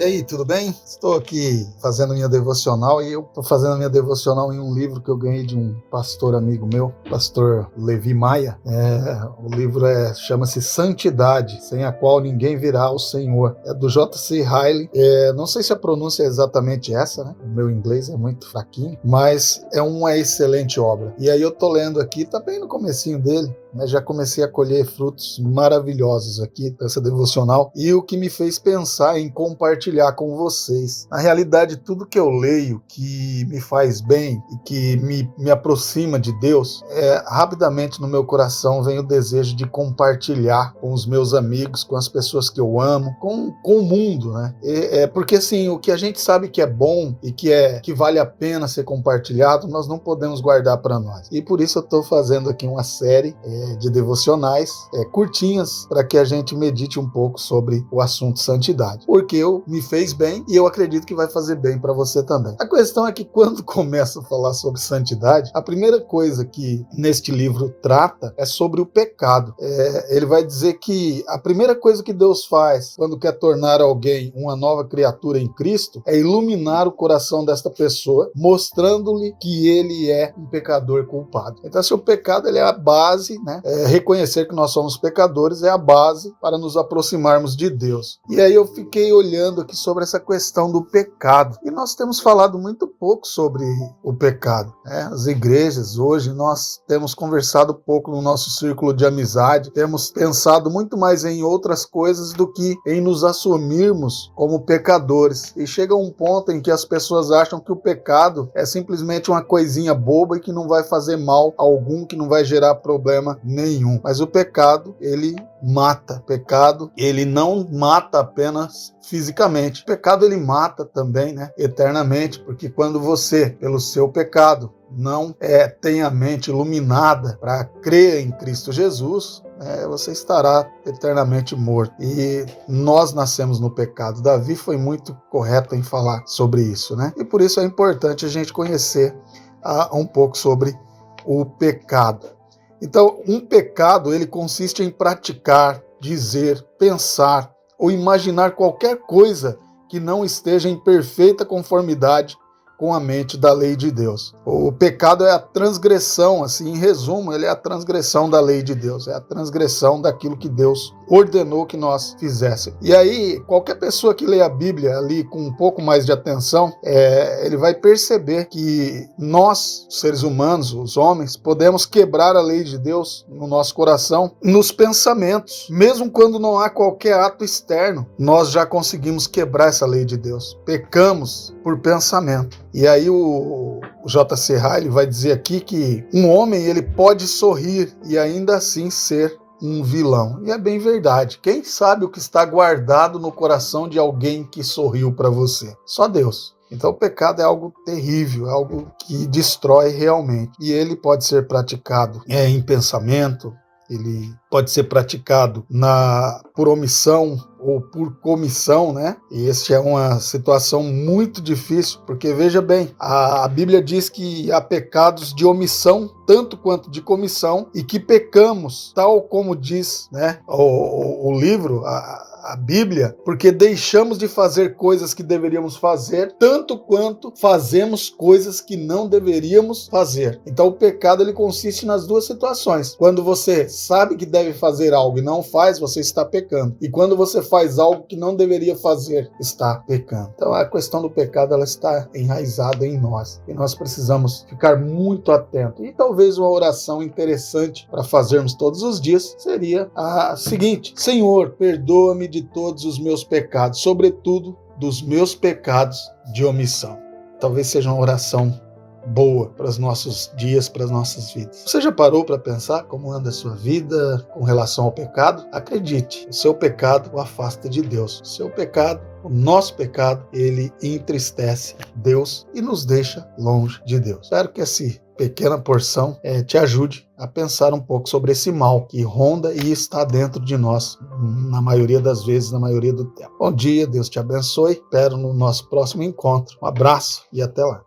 E aí, tudo bem? Estou aqui fazendo minha devocional e eu estou fazendo a minha devocional em um livro que eu ganhei de um pastor amigo meu, pastor Levi Maia. O livro chama-se Santidade, sem a qual ninguém virá ao Senhor. É do J.C. Ryle. Não sei se a pronúncia é exatamente essa, né? O meu inglês é muito fraquinho, mas é uma excelente obra. E aí eu estou lendo aqui, tá bem no comecinho dele, mas já comecei a colher frutos maravilhosos aqui dessa devocional, e o que me fez pensar em compartilhar com vocês. Na realidade, tudo que eu leio que me faz bem e que me aproxima de Deus, rapidamente no meu coração vem o desejo de compartilhar com os meus amigos, com as pessoas que eu amo, com o mundo, né? Porque assim, o que a gente sabe que é bom e que vale a pena ser compartilhado, nós não podemos guardar para nós. E por isso eu estou fazendo aqui uma série de devocionais curtinhas, para que a gente medite um pouco sobre o assunto santidade, porque me fez bem e eu acredito que vai fazer bem para você também. A questão é que quando começa a falar sobre santidade, a primeira coisa que neste livro trata é sobre o pecado. Ele vai dizer que a primeira coisa que Deus faz quando quer tornar alguém uma nova criatura em Cristo é iluminar o coração desta pessoa, mostrando-lhe que ele é um pecador culpado. Então, se o pecado ele é a base, né? Reconhecer que nós somos pecadores é a base para nos aproximarmos de Deus. E aí eu fiquei olhando aqui sobre essa questão do pecado. E nós temos falado muito pouco sobre o pecado, né? As igrejas, hoje, nós temos conversado pouco no nosso círculo de amizade, temos pensado muito mais em outras coisas do que em nos assumirmos como pecadores. E chega um ponto em que as pessoas acham que o pecado é simplesmente uma coisinha boba e que não vai fazer mal algum, que não vai gerar problema nenhum. Mas o pecado, ele mata. O pecado, ele não mata apenas fisicamente. O pecado, ele mata também, né, eternamente, porque quando você, pelo seu pecado, não tem a mente iluminada para crer em Cristo Jesus, você estará eternamente morto. E nós nascemos no pecado. Davi foi muito correto em falar sobre isso, né? E por isso é importante a gente conhecer um pouco sobre o pecado. Então, um pecado, ele consiste em praticar, dizer, pensar ou imaginar qualquer coisa que não esteja em perfeita conformidade com a mente da lei de Deus. O pecado é a transgressão, assim, em resumo, ele é a transgressão da lei de Deus, é a transgressão daquilo que Deus ordenou que nós fizéssemos. E aí, qualquer pessoa que lê a Bíblia ali com um pouco mais de atenção, ele vai perceber que nós, seres humanos, os homens, podemos quebrar a lei de Deus no nosso coração, nos pensamentos. Mesmo quando não há qualquer ato externo, nós já conseguimos quebrar essa lei de Deus. Pecamos por pensamento. E aí o J.C. Ryle vai dizer aqui que um homem, ele pode sorrir e ainda assim ser um vilão. E é bem verdade. Quem sabe o que está guardado no coração de alguém que sorriu para você? Só Deus. Então o pecado é algo terrível, é algo que destrói realmente. E ele pode ser praticado em pensamento, ele pode ser praticado por omissão ou por comissão, né? E essa é uma situação muito difícil, porque veja bem, a Bíblia diz que há pecados de omissão tanto quanto de comissão, e que pecamos, tal como diz, né, o livro, a Bíblia, porque deixamos de fazer coisas que deveríamos fazer, tanto quanto fazemos coisas que não deveríamos fazer. Então o pecado, ele consiste nas duas situações. Quando você sabe que deve fazer algo e não faz, você está pecando. E quando você faz algo que não deveria fazer, está pecando. Então a questão do pecado, ela está enraizada em nós. E nós precisamos ficar muito atentos. E talvez uma oração interessante para fazermos todos os dias seria a seguinte: Senhor, perdoa-me de todos os meus pecados, sobretudo dos meus pecados de omissão. Talvez seja uma oração boa para os nossos dias, para as nossas vidas. Você já parou para pensar como anda a sua vida com relação ao pecado? Acredite, o seu pecado o afasta de Deus. O seu pecado, o nosso pecado, ele entristece Deus e nos deixa longe de Deus. Espero que essa pequena porção te ajude a pensar um pouco sobre esse mal que ronda e está dentro de nós, na maioria das vezes, na maioria do tempo. Bom dia, Deus te abençoe. Espero no nosso próximo encontro. Um abraço e até lá.